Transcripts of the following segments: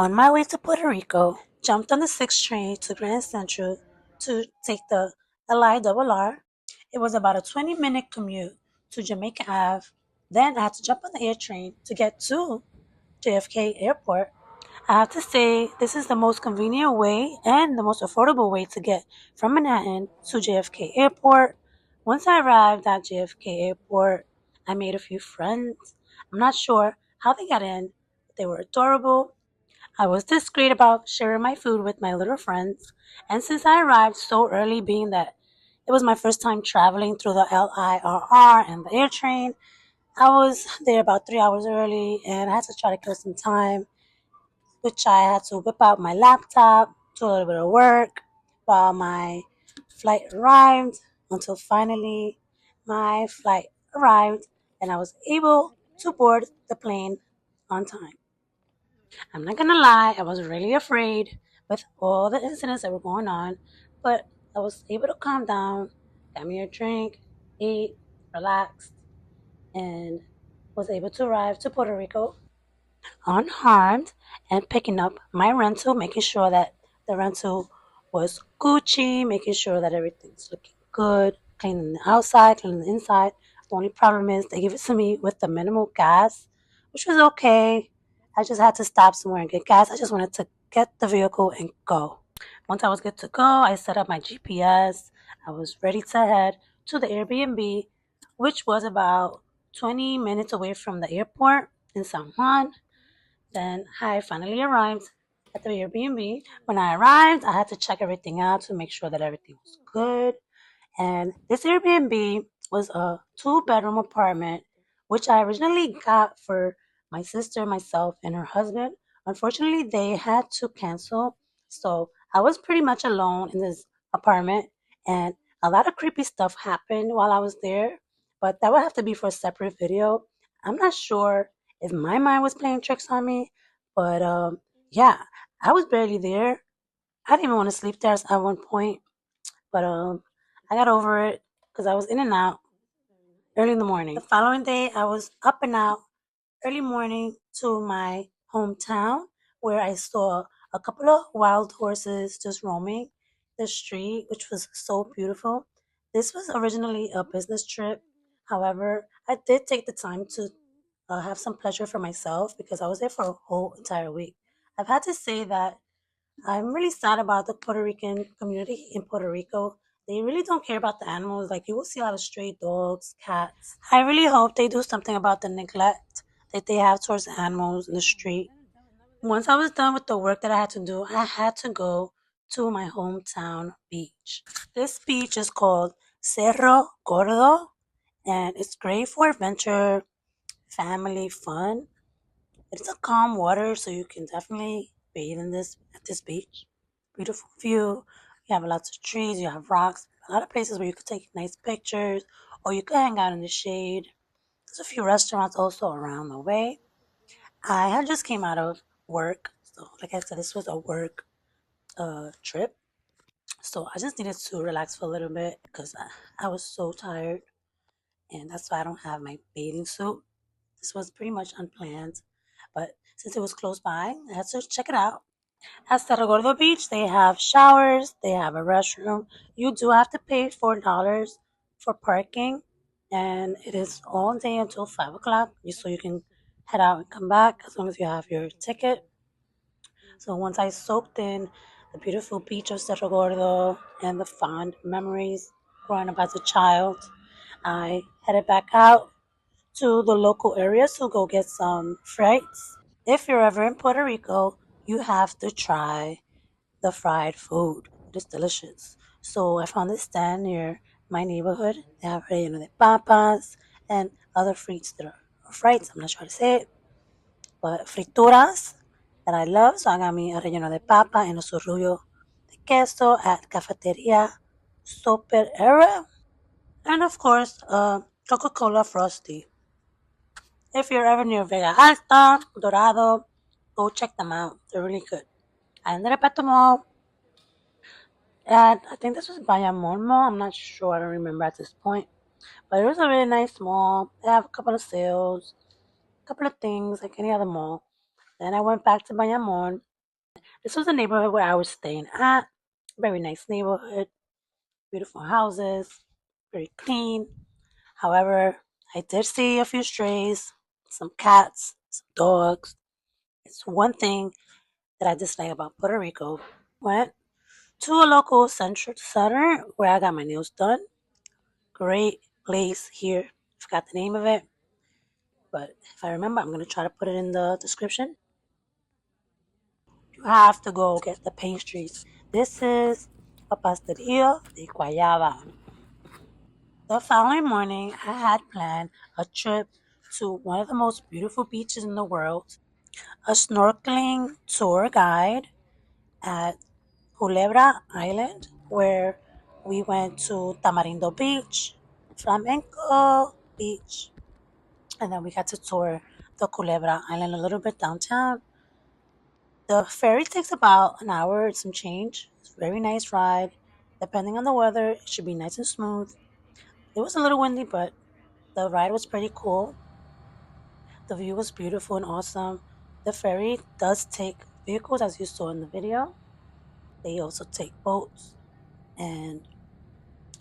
On my way to Puerto Rico, jumped on the 6th train to Grand Central to take the LIRR. It was about a 20-minute commute to Jamaica Ave. Then I had to jump on the air train to get to JFK Airport. I have to say, this is the most convenient way and the most affordable way to get from Manhattan to JFK Airport. Once I arrived at JFK Airport, I made a few friends. I'm not sure how they got in, but they were adorable. I was discreet about sharing my food with my little friends, and since I arrived so early, being that it was my first time traveling through the LIRR and the air train, I was there about 3 hours early and I had to try to kill some time, which I had to whip out my laptop, do a little bit of work while my flight arrived until finally my flight arrived and I was able to board the plane on time. I'm not gonna lie, I was really afraid with all the incidents that were going on, but I was able to calm down, got me a drink, ate, relaxed, and was able to arrive to Puerto Rico unharmed and picking up my rental, making sure that the rental was Gucci, making sure that everything's looking good, cleaning the outside, cleaning the inside. The only problem is they give it to me with the minimal gas, which was okay. I just had to stop somewhere and get gas. I just wanted to get the vehicle and go. Once I was good to go, I set up my GPS. I was ready to head to the Airbnb, which was about 20 minutes away from the airport in San Juan. Then I finally arrived at the Airbnb. When I arrived, I had to check everything out to make sure that everything was good. And this Airbnb was a two-bedroom apartment, which I originally got for my sister, myself, and her husband. Unfortunately, they had to cancel. So I was pretty much alone in this apartment, and a lot of creepy stuff happened while I was there. But that would have to be for a separate video. I'm not sure if my mind was playing tricks on me, but yeah, I was barely there. I didn't even want to sleep there at one point, but I got over it because I was in and out early in the morning. The following day, I was up and out early morning to my hometown where I saw a couple of wild horses just roaming the street, which was so beautiful. This was originally a business trip. However, I did take the time to have some pleasure for myself because I was there for a whole entire week. I've had to say that I'm really sad about the Puerto Rican community in Puerto Rico. They really don't care about the animals. Like, you will see a lot of stray dogs, cats. I really hope they do something about the neglect that they have towards the animals in the street. Once I was done with the work that I had to do, I had to go to my hometown beach. This beach is called Cerro Gordo, and it's great for adventure, family fun. It's a calm water, so you can definitely bathe in this at this beach. Beautiful view. You have lots of trees. You have rocks. A lot of places where you could take nice pictures, or you could hang out in the shade. There's a few restaurants also around the way. I had just came out of work, so like I said, this was a work trip. So I just needed to relax for a little bit because I was so tired, and that's why I don't have my bathing suit. This was pretty much unplanned, but since it was close by, I had to check it out. At Cerro Gordo Beach, they have showers, they have a restroom. You do have to pay $4 for parking, and it is all day until 5 o'clock, just so you can head out and come back as long as you have your ticket. So once I soaked in the beautiful beach of Cerro Gordo and the fond memories growing up as a child, I headed back out to the local area to go get some frites. If you're ever in Puerto Rico, you have to try the fried food. It is delicious. So I found this stand near my neighborhood. They have relleno de papas and other frites that are or frites. I'm not sure how to say it, but frituras that I love. So I got me a relleno de papa and a surrullo de queso at Cafeteria Super Era. And of course, Coca-Cola Frosty. If you're ever near Vega Alta, Dorado, go check them out. They're really good. I ended up at the mall, and I think this was Bayamon Mall. I'm not sure. I don't remember at this point. But it was a really nice mall. They have a couple of sales, a couple of things like any other mall. Then I went back to Bayamon This was the neighborhood where I was staying at. Very nice neighborhood, beautiful houses, very clean. However, I did see a few strays, some cats, some dogs. It's one thing that I dislike about Puerto Rico. Went to a local center where I got my nails done. Great place here. Forgot the name of it, but if I remember, I'm going to try to put it in the description. You have to go get the pastries. This is a pastelillo de guayaba. The following morning, I had planned a trip to one of the most beautiful beaches in the world, a snorkeling tour guide at Culebra Island, where we went to Tamarindo Beach, Flamenco Beach, and then we got to tour the Culebra Island a little bit downtown. The ferry takes about an hour and some change. It's a very nice ride. Depending on the weather, it should be nice and smooth. It was a little windy, but the ride was pretty cool. The view was beautiful and awesome. The ferry does take vehicles, as you saw in the video. They also take boats, and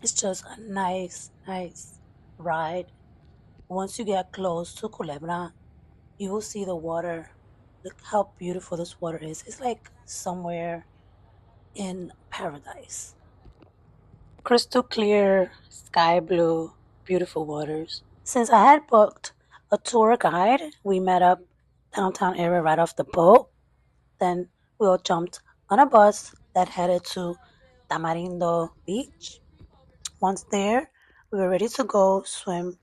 it's just a nice ride. Once you get close to Culebra, you will see the water. Look how beautiful this water is. It's like somewhere in paradise. Crystal clear, sky blue, beautiful waters. Since I had booked a tour guide, we met up downtown area right off the boat. Then we all jumped on a bus that headed to Tamarindo Beach. Once there, we were ready to go swim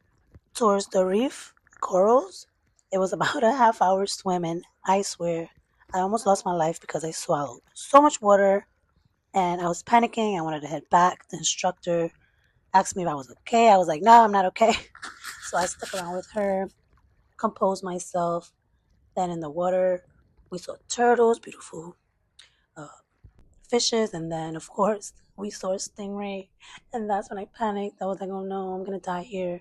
towards the reef corals. It was about a half hour swim, and I swear I almost lost my life because I swallowed so much water and I was panicking. I wanted to head back. The instructor asked me if I was okay. I was like, no, I'm not okay. So I stuck around with her, composed myself. Then in the water, we saw turtles, beautiful uh, fishes, and then of course we saw a stingray. And that's when I panicked. I was like, oh no, I'm gonna die here.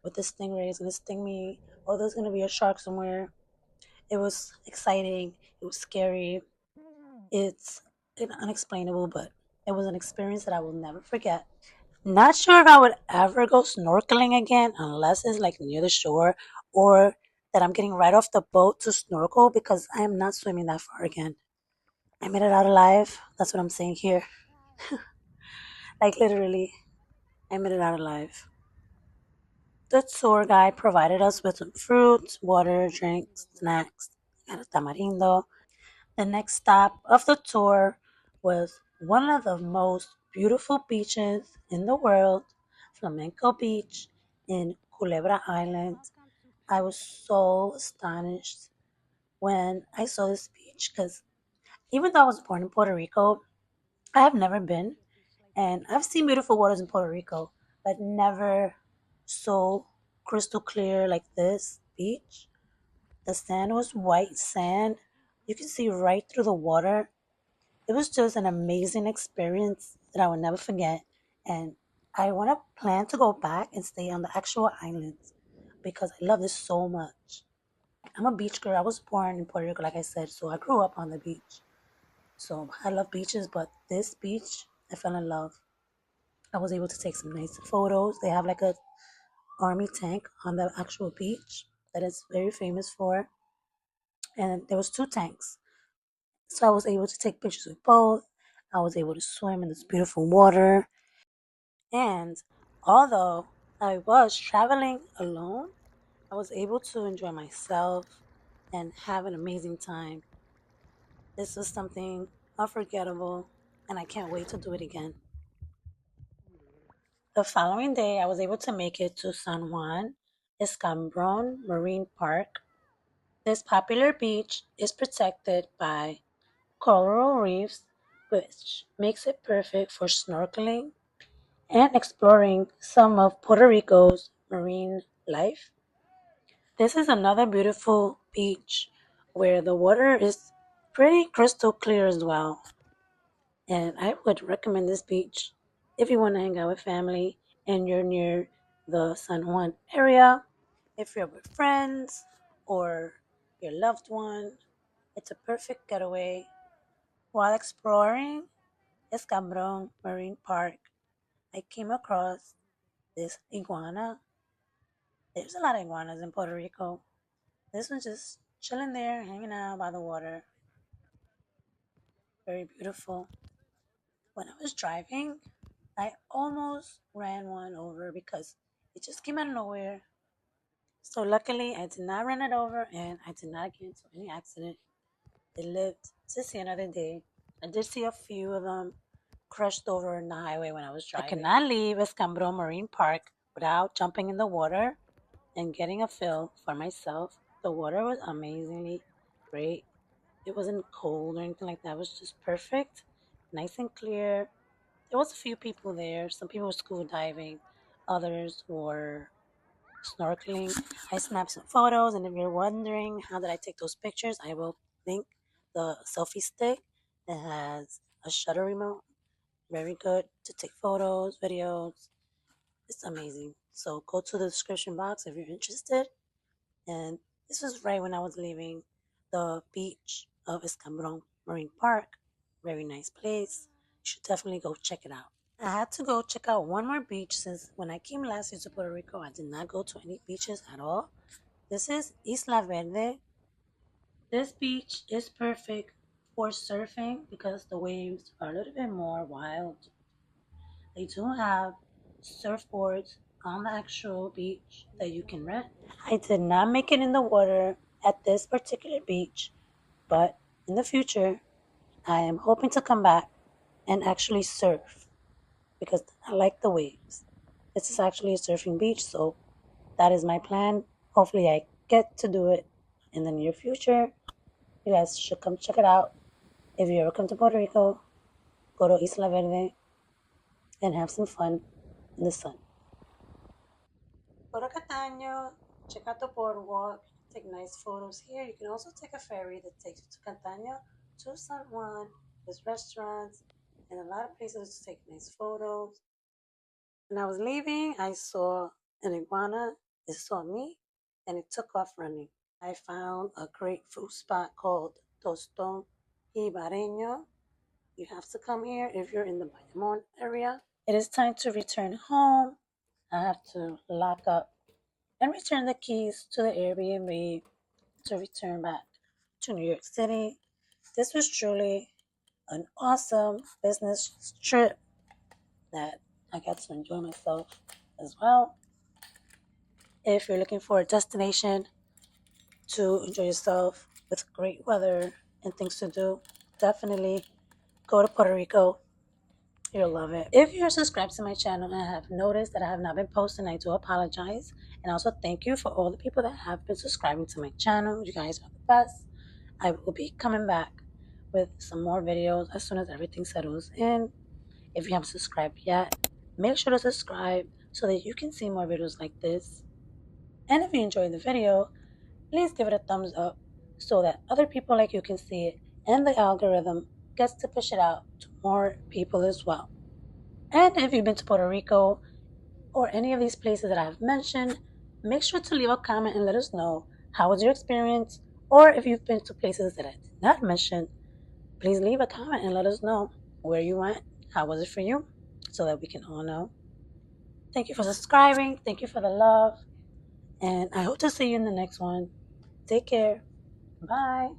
With this stingray, it's gonna sting me. Oh, there's gonna be a shark somewhere. It was exciting. It was scary. It's unexplainable, but it was an experience that I will never forget. Not sure if I would ever go snorkeling again unless it's like near the shore or that I'm getting right off the boat to snorkel because I am not swimming that far again. I made it out alive. That's what I'm saying here. Like literally, I made it out alive. The tour guide provided us with some fruits, water, drinks, snacks, and a tamarindo. The next stop of the tour was one of the most beautiful beaches in the world, Flamenco Beach in Culebra Island. I was so astonished when I saw this beach because even though I was born in Puerto Rico, I have never been, and I've seen beautiful waters in Puerto Rico, but never so crystal clear like this beach. The sand was white sand. You can see right through the water. It was just an amazing experience that I will never forget. And I want to plan to go back and stay on the actual islands because I love this so much. I'm a beach girl. I was born in Puerto Rico, like I said, so I grew up on the beach. So I love beaches, but this beach, I fell in love. I was able to take some nice photos. They have like a army tank on the actual beach that is very famous for, and there was two tanks. So I was able to take pictures with both. I was able to swim in this beautiful water. And although I was traveling alone, I was able to enjoy myself and have an amazing time. This was something unforgettable, and I can't wait to do it again. The following day, I was able to make it to San Juan Escambron Marine Park. This popular beach is protected by coral reefs, which makes it perfect for snorkeling and exploring some of Puerto Rico's marine life. This is another beautiful beach where the water is pretty crystal clear as well. And I would recommend this beach if you want to hang out with family and you're near the San Juan area. If you're with friends or your loved one, it's a perfect getaway. While exploring Escambron Marine Park, I came across this iguana. There's a lot of iguanas in Puerto Rico. This one's just chilling there, hanging out by the water. Very beautiful. When I was driving, I almost ran one over because it just came out of nowhere. So luckily, I did not run it over and I did not get into any accident. It lived to see another day. I did see a few of them crushed over in the highway when I was driving. I could not leave Escambro Marine Park without jumping in the water and getting a feel for myself. The water was amazingly great. It wasn't cold or anything like that. It was just perfect, nice and clear. There was a few people there. Some people were scuba diving, others were snorkeling. I snapped some photos, and if you're wondering how did I take those pictures, I will link the selfie stick that has a shutter remote. Very good to take photos, videos. It's amazing. So go to the description box if you're interested. And this was right when I was leaving the beach of Escambron Marine Park. Very nice place. You should definitely go check it out. I had to go check out one more beach since when I came last year to Puerto Rico, I did not go to any beaches at all. This is Isla Verde. This beach is perfect for surfing because the waves are a little bit more wild. They do have surfboards on the actual beach that you can rent. I did not make it in the water at this particular beach, but in the future, I am hoping to come back and actually surf because I like the waves. This is actually a surfing beach, so that is my plan. Hopefully, I get to do it in the near future. You guys should come check it out. If you ever come to Puerto Rico, go to Isla Verde and have some fun in the sun. Go to Cataño, check out the boardwalk, take nice photos here. You can also take a ferry that takes you to Cataño, to San Juan. There's restaurants and a lot of places to take nice photos. When I was leaving, I saw an iguana. It saw me and it took off running. I found a great food spot called Tostón Ibareño. You have to come here if you're in the Bayamon area. It is time to return home. I have to lock up and return the keys to the Airbnb to return back to New York City. This was truly an awesome business trip that I got to enjoy myself as well. If you're looking for a destination to enjoy yourself with great weather and things to do, definitely go to Puerto Rico. You'll love it. If you're subscribed to my channel and have noticed that I have not been posting, I do apologize. And also thank you for all the people that have been subscribing to my channel. You guys are the best. I will be coming back with some more videos as soon as everything settles in. If you haven't subscribed yet, make sure to subscribe so that you can see more videos like this. And if you enjoyed the video, please give it a thumbs up so that other people like you can see it and the algorithm gets to push it out to more people as well. And if you've been to Puerto Rico or any of these places that I've mentioned, make sure to leave a comment and let us know how was your experience, or if you've been to places that I did not mention, please leave a comment and let us know where you went, how was it for you, so that we can all know. Thank you for subscribing. Thank you for the love. And I hope to see you in the next one. Take care. Bye.